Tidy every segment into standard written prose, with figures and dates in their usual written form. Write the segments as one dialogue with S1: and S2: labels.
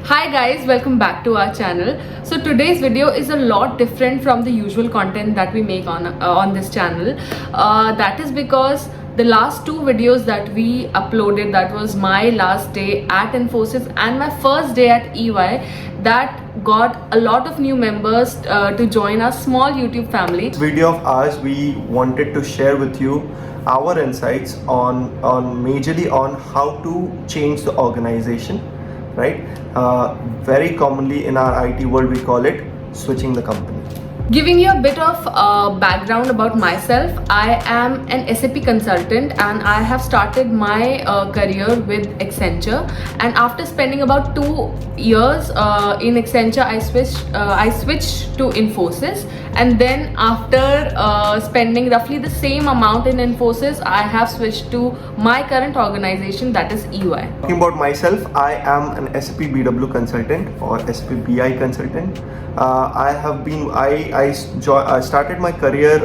S1: Hi guys, welcome back to our channel. So today's video is a lot different from the usual content that we make on this channel. That is because the last two videos that we uploaded, that was my last day at Infosys and my first day at EY, that got a lot of new members to join our small YouTube family.
S2: This video of ours, we wanted to share with you our insights on majorly on how to change the organization, right? Very commonly in our IT world, we call it switching the company.
S1: Giving you a bit of background about myself, I am an SAP consultant and I have started my career with Accenture, and after spending about 2 years in Accenture, I switched to Infosys, and then after spending roughly the same amount in Infosys, I have switched to my current organization, that is EY.
S2: Talking about myself, I am an SAP BW consultant or SAP BI consultant. I started my career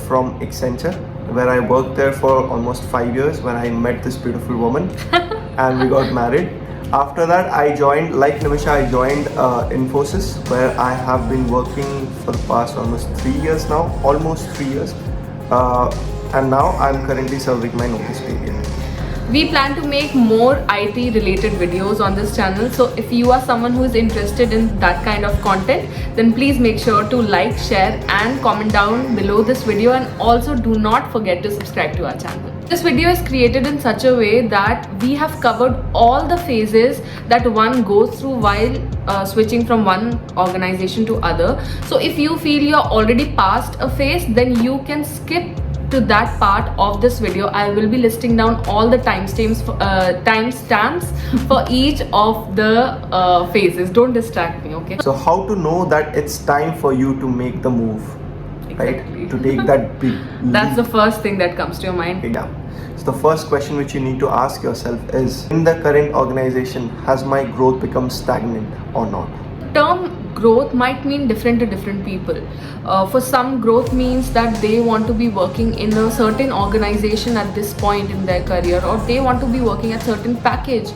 S2: from Accenture, where I worked there for almost 5 years when I met this beautiful woman and we got married. After that, I joined, like Nimisha, I joined Infosys, where I have been working for the past almost 3 years now, and now I'm currently serving my notice period.
S1: We plan to make more IT related videos on this channel, so if you are someone who is interested in that kind of content, then please make sure to like, share and comment down below this video, and also do not forget to subscribe to our channel. This video is created in such a way that we have covered all the phases that one goes through while switching from one organization to other. So if you feel you're already past a phase, then you can skip to that part of this video. I will be listing down all the timestamps for each of the phases. Don't distract me, okay?
S2: So how to know that it's time for you to make the move,
S1: Exactly.
S2: right? To take that big leap.
S1: That's the first thing that comes to your mind.
S2: Yeah. So the first question which you need to ask yourself is, in the current organization, has my growth become stagnant or not?
S1: Term growth might mean different to different people. For some, growth means that they want to be working in a certain organization at this point in their career, or they want to be working at certain package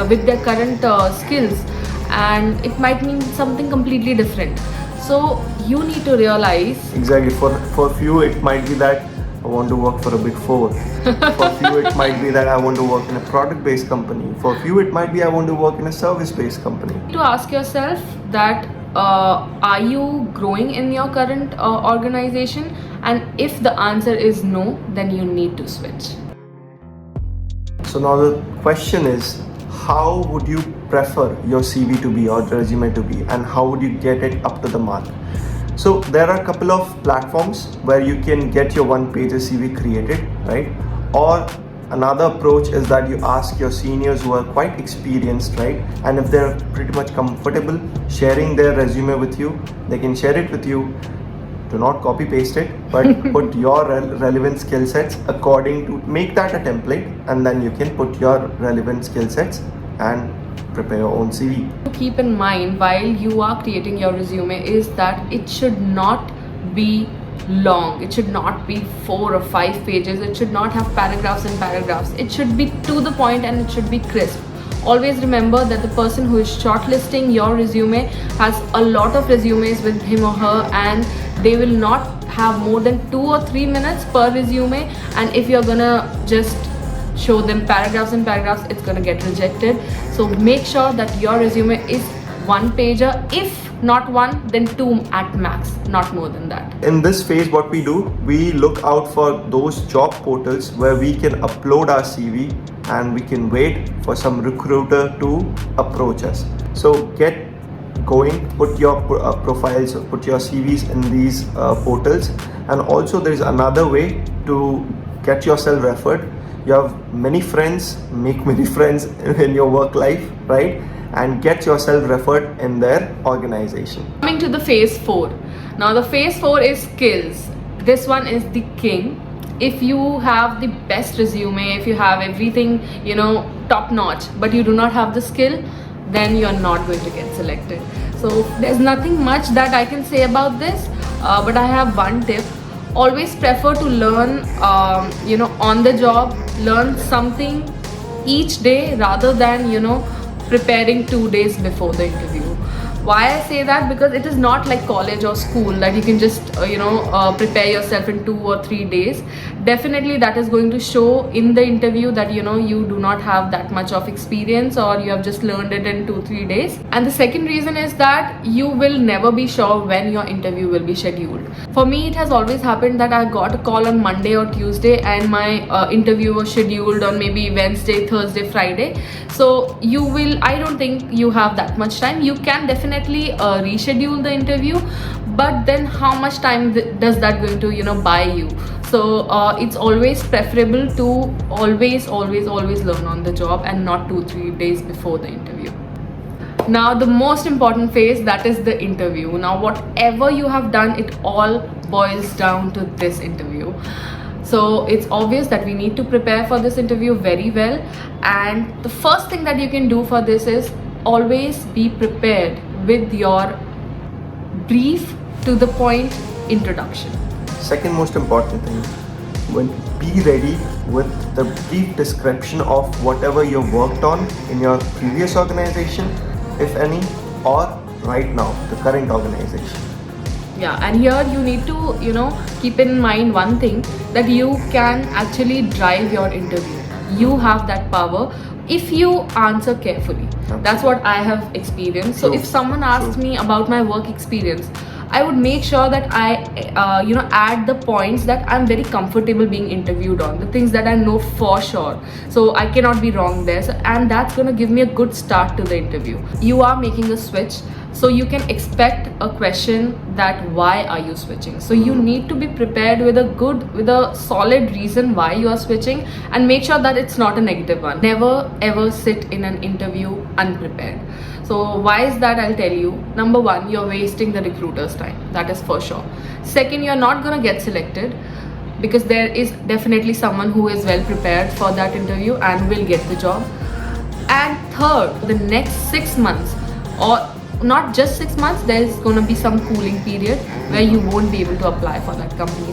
S1: with their current skills, and it might mean something completely different. So you need to realize.
S2: Exactly. For few, it might be that I want to work for a big four. For few, it might be that I want to work in a product-based company. For few, it might be I want to work in a service-based company.
S1: To ask yourself that are you growing in your current organization, and if the answer is no, then you need to switch.
S2: So now the question is, how would you prefer your CV to be or resume to be, and how would you get it up to the mark? So there are a couple of platforms where you can get your one-page CV created, right? Or another approach is that you ask your seniors who are quite experienced, right? And if they're pretty much comfortable sharing their resume with you, they can share it with you. Do not copy paste it, but put your relevant skill sets according to, make that a template, and then you can put your relevant skill sets and prepare your own CV.
S1: To keep in mind while you are creating your resume is that it should not be long. It should not be 4 or 5 pages. It should not have paragraphs and paragraphs. It should be to the point and it should be crisp. Always remember that the person who is shortlisting your resume has a lot of resumes with him or her, and they will not have more than 2 or 3 minutes per resume, and if you're gonna just show them paragraphs and paragraphs, it's gonna get rejected. So make sure that your resume is 1 pager. If not 1, then 2 at max, not more than that.
S2: In this phase, what we do, we look out for those job portals where we can upload our CV and we can wait for some recruiter to approach us. So get going, put your profiles, put your CVs in these portals. And also there's another way to get yourself referred. You have many friends, make many friends in your work life, right? And get yourself referred in their organization.
S1: Coming to the phase 4. Now the phase 4 is skills. This one is the king. If you have the best resume, if you have everything, top notch, but you do not have the skill, then you're not going to get selected. So there's nothing much that I can say about this, but I have one tip. Always prefer to learn on the job, learn something each day rather than preparing 2 days before the interview. Why I say that? Because it is not like college or school that you can just prepare yourself in 2 or 3 days. Definitely that is going to show in the interview that you do not have that much of experience, or you have just learned it in 2-3 days. And the second reason is that you will never be sure when your interview will be scheduled. For me, it has always happened that I got a call on Monday or Tuesday and my interview was scheduled on maybe Wednesday, Thursday, Friday. So I don't think you have that much time. You can definitely reschedule the interview, but then how much time does that going to buy you? So it's always preferable to always learn on the job and not 2-3 days before the interview. Now the most important phase, that is the interview. Now whatever you have done, it all boils down to this interview. So it's obvious that we need to prepare for this interview very well, and the first thing that you can do for this is always be prepared with your brief, to the point introduction.
S2: Second most important thing, be ready with the brief description of whatever you worked on in your previous organization, if any, or right now, the current organization.
S1: Yeah, and here you need to keep in mind one thing, that you can actually drive your interview. You have that power if you answer carefully. That's what I have experienced. So if someone asks me about my work experience, I would make sure that I add the points that I'm very comfortable being interviewed on, the things that I know for sure, so I cannot be wrong there. And that's going to give me a good start to the interview. You are making a switch, so you can expect a question that why are you switching. So you need to be prepared with a solid reason why you are switching, and make sure that it's not a negative one. Never ever sit in an interview unprepared. So why is that? I'll tell you. Number one, you're wasting the recruiter's time. That is for sure. Second, you're not gonna get selected, because there is definitely someone who is well prepared for that interview and will get the job. And third, the next 6 months, or not just 6 months, there's gonna be some cooling period where you won't be able to apply for that company.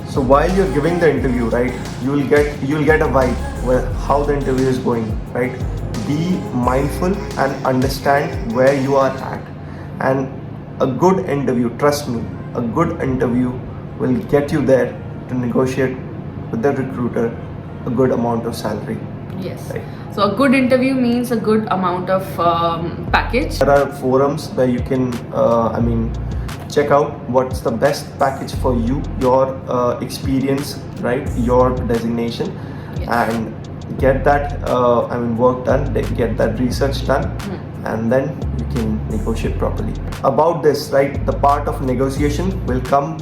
S2: So while you're giving the interview, right, you'll get a vibe where how the interview is going, right? Be mindful and understand where you are at. And a good interview, trust me, a good interview will get you there to negotiate with the recruiter a good amount of salary.
S1: Yes.
S2: Right.
S1: So a good interview means a good amount of package.
S2: There are forums where you can, check out what's the best package for you, your experience, right, your designation,
S1: Yes.
S2: and get that work done, get that research done, and then you can negotiate properly. About this, right, the part of negotiation will come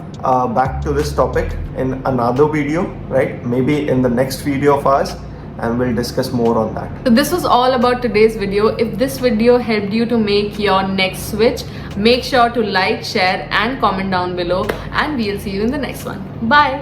S2: back to this topic in another video, right, maybe in the next video of ours, and we'll discuss more on that.
S1: So this was all about today's video. If this video helped you to make your next switch, make sure to like, share and comment down below, and we'll see you in the next one. Bye.